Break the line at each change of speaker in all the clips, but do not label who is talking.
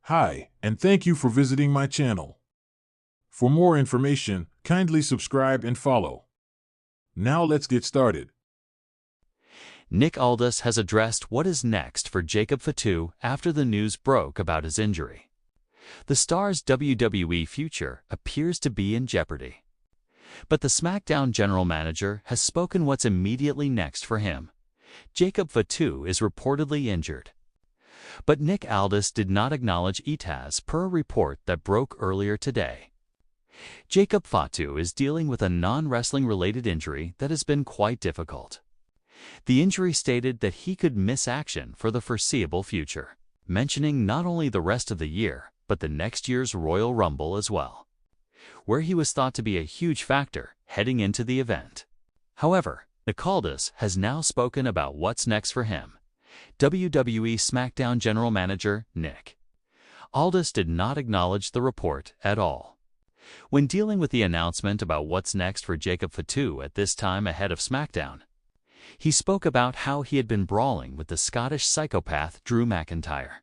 Hi, and thank you for visiting my channel. For more information, kindly subscribe and follow. Now let's get started.
Nick Aldis has addressed what is next for Jacob Fatu after the news broke about his injury. The star's WWE future appears to be in jeopardy. But the SmackDown general manager has spoken what's immediately next for him. Jacob Fatu is reportedly injured. But Nick Aldis did not acknowledge Itaz per a report that broke earlier today. Jacob Fatu is dealing with a non-wrestling related injury that has been quite difficult. The injury stated that he could miss action for the foreseeable future, mentioning not only the rest of the year, but the next year's Royal Rumble as well, where he was thought to be a huge factor heading into the event. However, Nick Aldis has now spoken about what's next for him. WWE SmackDown General Manager Nick Aldis did not acknowledge the report at all. When dealing with the announcement about what's next for Jacob Fatu at this time ahead of SmackDown, he spoke about how he had been brawling with the Scottish psychopath Drew McIntyre,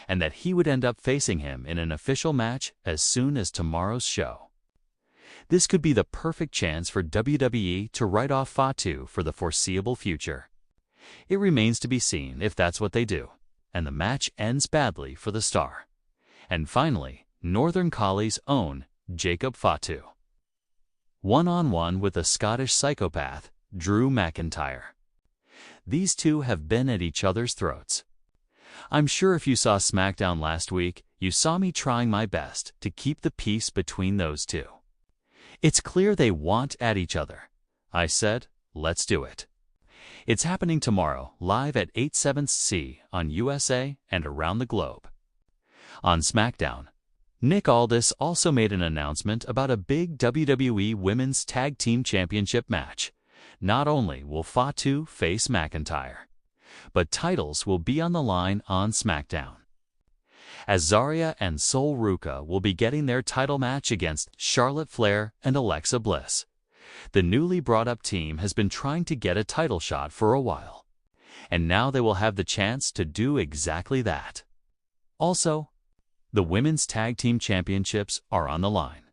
and that he would end up facing him in an official match as soon as tomorrow's show. This could be the perfect chance for WWE to write off Fatu for the foreseeable future. It remains to be seen if that's what they do, and the match ends badly for the star. And finally, Northern Collie's own Jacob Fatu. One-on-one with the Scottish psychopath Drew McIntyre. These two have been at each other's throats. I'm sure if you saw SmackDown last week, you saw me trying my best to keep the peace between those two. It's clear they want at each other. I said, let's do it. It's happening tomorrow, live at 8/7 on USA and around the globe. On SmackDown, Nick Aldis also made an announcement about a big WWE Women's Tag Team Championship match. Not only will Fatu face McIntyre, but titles will be on the line on SmackDown, as Zarya and Sol Ruca will be getting their title match against Charlotte Flair and Alexa Bliss. The newly brought-up team has been trying to get a title shot for a while, and now they will have the chance to do exactly that. Also, the Women's Tag Team Championships are on the line.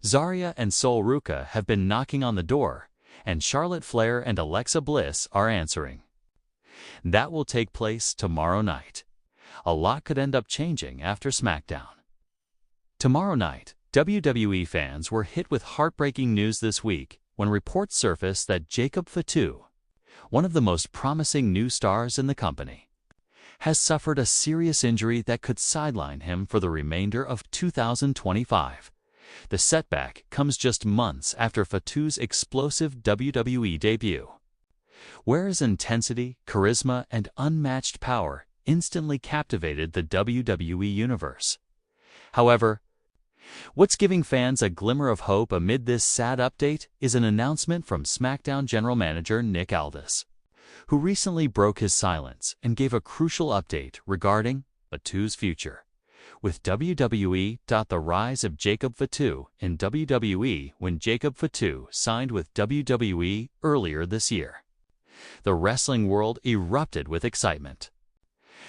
Zarya and Sol Ruca have been knocking on the door, and Charlotte Flair and Alexa Bliss are answering. That will take place tomorrow night. A lot could end up changing after SmackDown. Tomorrow night, WWE fans were hit with heartbreaking news this week when reports surfaced that Jacob Fatu, one of the most promising new stars in the company, has suffered a serious injury that could sideline him for the remainder of 2025. The setback comes just months after Fatu's explosive WWE debut, where his intensity, charisma, and unmatched power instantly captivated the WWE universe. However, what's giving fans a glimmer of hope amid this sad update is an announcement from SmackDown general manager Nick Aldis, who recently broke his silence and gave a crucial update regarding Fatu's future with WWE. The rise of Jacob Fatu in WWE. When Jacob Fatu signed with WWE earlier this year, the wrestling world erupted with excitement.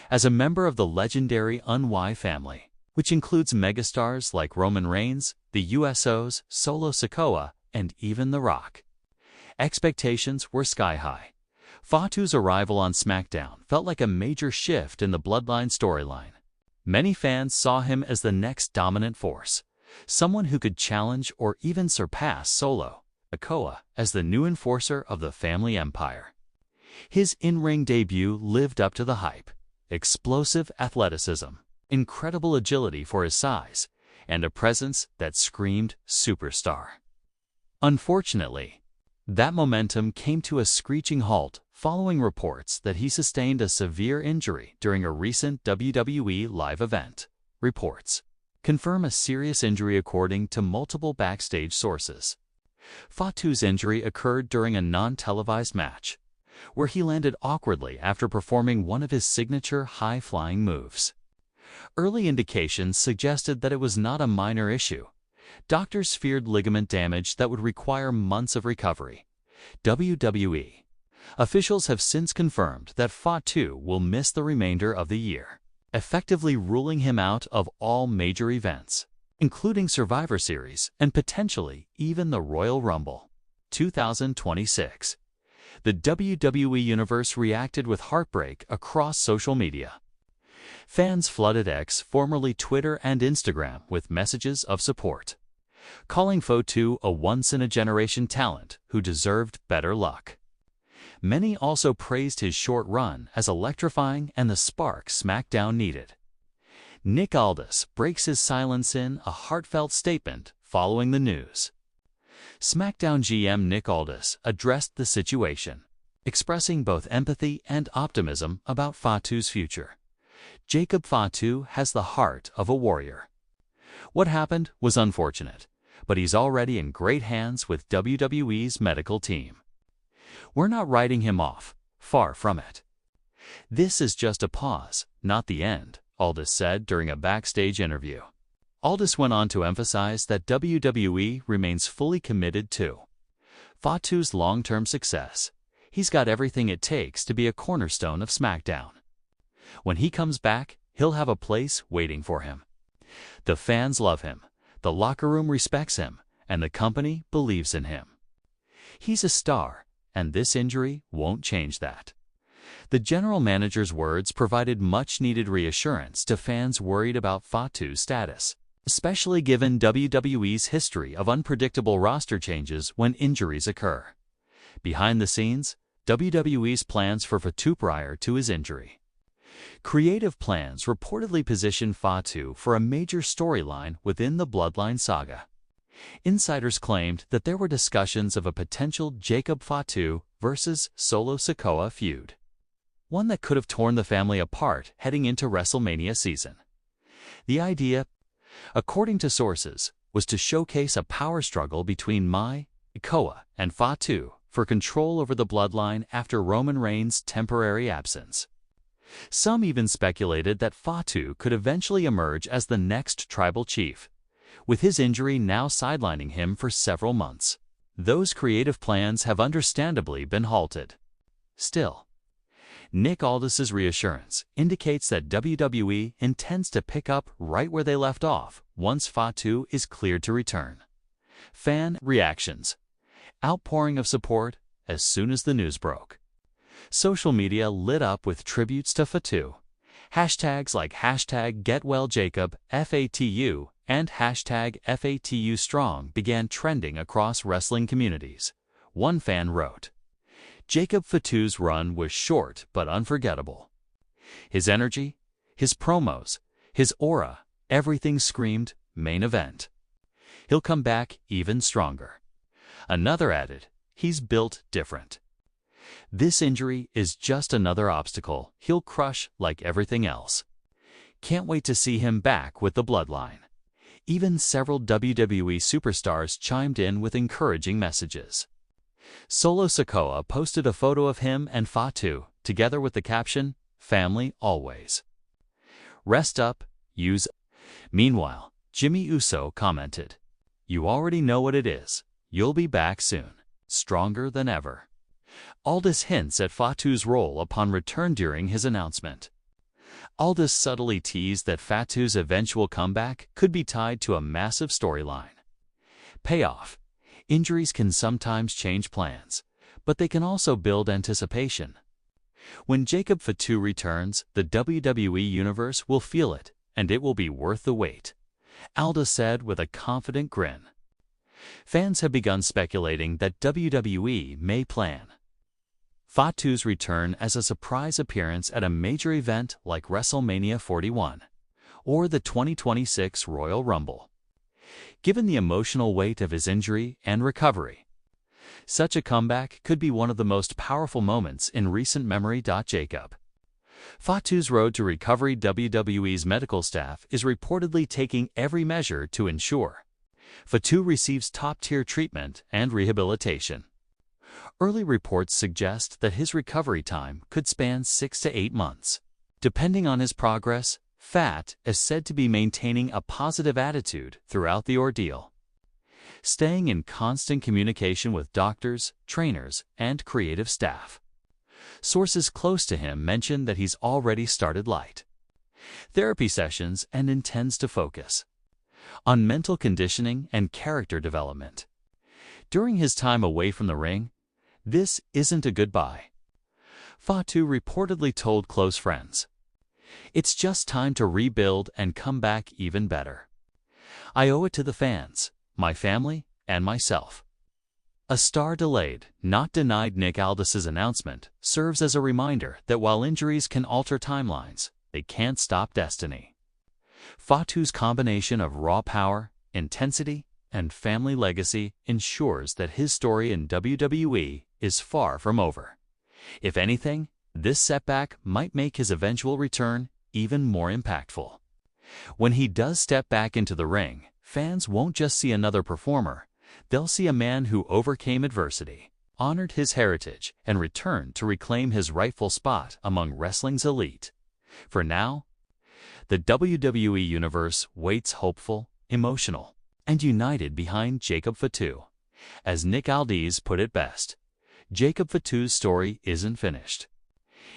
As a member of the legendary Unwhy family, which includes megastars like Roman Reigns, the USOs, Solo Sikoa, and even The Rock, expectations were sky-high. Fatu's arrival on SmackDown felt like a major shift in the Bloodline storyline. Many fans saw him as the next dominant force, someone who could challenge or even surpass Solo Sikoa as the new enforcer of the family empire. His in-ring debut lived up to the hype. Explosive athleticism, incredible agility for his size, and a presence that screamed superstar. Unfortunately, that momentum came to a screeching halt following reports that he sustained a severe injury during a recent WWE live event. Reports confirm a serious injury according to multiple backstage sources. Fatu's injury occurred during a non-televised match, where he landed awkwardly after performing one of his signature high-flying moves. Early indications suggested that it was not a minor issue. Doctors feared ligament damage that would require months of recovery. WWE officials have since confirmed that Fatu will miss the remainder of the year. effectively ruling him out of all major events, including Survivor Series and potentially even the Royal Rumble. 2026. The WWE Universe reacted with heartbreak across social media. Fans flooded X, formerly Twitter and Instagram, with messages of support, calling Fatu a once-in-a-generation talent who deserved better luck. Many also praised his short run as electrifying and the spark SmackDown needed. Nick Aldis breaks his silence in a heartfelt statement following the news. SmackDown GM Nick Aldis addressed the situation, expressing both empathy and optimism about Fatu's future. Jacob Fatu has the heart of a warrior. What happened was unfortunate, but he's already in great hands with WWE's medical team. We're not writing him off, far from it. This is just a pause, not the end, Aldis said during a backstage interview. Aldis went on to emphasize that WWE remains fully committed to Fatu's long-term success. He's got everything it takes to be a cornerstone of SmackDown. When he comes back, he'll have a place waiting for him. The fans love him, the locker room respects him, and the company believes in him. He's a star, and this injury won't change that. The general manager's words provided much-needed reassurance to fans worried about Fatu's status, especially given WWE's history of unpredictable roster changes when injuries occur. Behind the scenes, WWE's plans for Fatu prior to his injury. Creative plans reportedly position Fatu for a major storyline within the Bloodline saga. Insiders claimed that there were discussions of a potential Jacob Fatu versus Solo Sikoa feud, one that could have torn the family apart heading into WrestleMania season. The idea, according to sources, was to showcase a power struggle between Sikoa and Fatu for control over the Bloodline after Roman Reigns' temporary absence. Some even speculated that Fatu could eventually emerge as the next tribal chief, with his injury now sidelining him for several months. Those creative plans have understandably been halted. Still, Nick Aldis's reassurance indicates that WWE intends to pick up right where they left off once Fatu is cleared to return. Fan reactions. Outpouring of support as soon as the news broke. Social media lit up with tributes to Fatu. Hashtags like #GetWellJacob, FATU, and #FATUStrong began trending across wrestling communities. One fan wrote, "Jacob Fatu's run was short but unforgettable. His energy, his promos, his aura, everything screamed main event. He'll come back even stronger." Another added, "He's built different. This injury is just another obstacle he'll crush like everything else. Can't wait to see him back with the Bloodline." Even several WWE superstars chimed in with encouraging messages. Solo Sikoa posted a photo of him and Fatu, together with the caption, "Family always. Rest up, use." Meanwhile, Jimmy Uso commented, "You already know what it is. You'll be back soon, stronger than ever." Aldis hints at Fatu's role upon return during his announcement. Aldis subtly teased that Fatu's eventual comeback could be tied to a massive storyline. Payoff. Injuries can sometimes change plans, but they can also build anticipation. When Jacob Fatu returns, the WWE Universe will feel it, and it will be worth the wait, Aldis said with a confident grin. Fans have begun speculating that WWE may plan Fatu's return as a surprise appearance at a major event like WrestleMania 41 or the 2026 Royal Rumble. Given the emotional weight of his injury and recovery, such a comeback could be one of the most powerful moments in recent memory. Jacob Fatu's road to recovery. WWE's medical staff is reportedly taking every measure to ensure Fatu receives top-tier treatment and rehabilitation. Early reports suggest that his recovery time could span 6 to 8 months. Depending on his progress, Fat is said to be maintaining a positive attitude throughout the ordeal, staying in constant communication with doctors, trainers, and creative staff. Sources close to him mention that he's already started light therapy sessions, and intends to focus on mental conditioning and character development. During his time away from the ring, this isn't a goodbye. Fatu reportedly told close friends, "It's just time to rebuild and come back even better. I owe it to the fans, my family, and myself." A star delayed, not denied. Nick Aldis's announcement serves as a reminder that while injuries can alter timelines, they can't stop destiny. Fatu's combination of raw power, intensity, and family legacy ensures that his story in WWE is far from over. If anything, this setback might make his eventual return even more impactful. When he does step back into the ring, fans won't just see another performer. They'll see a man who overcame adversity, honored his heritage, and returned to reclaim his rightful spot among wrestling's elite. For now, the WWE Universe waits hopeful, emotional, and united behind Jacob Fatu. As Nick Aldis put it best, Jacob Fatu's story isn't finished.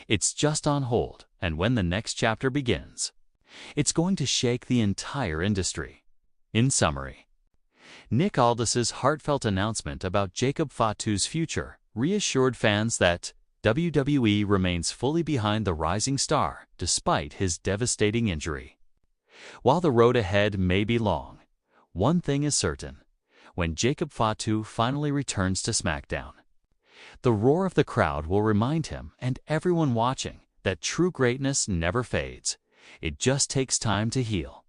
It's just on hold, and when the next chapter begins, it's going to shake the entire industry. In summary, Nick Aldis's heartfelt announcement about Jacob Fatu's future reassured fans that WWE remains fully behind the rising star despite his devastating injury. While the road ahead may be long, one thing is certain: when Jacob Fatu finally returns to SmackDown, the roar of the crowd will remind him and everyone watching that true greatness never fades. It just takes time to heal.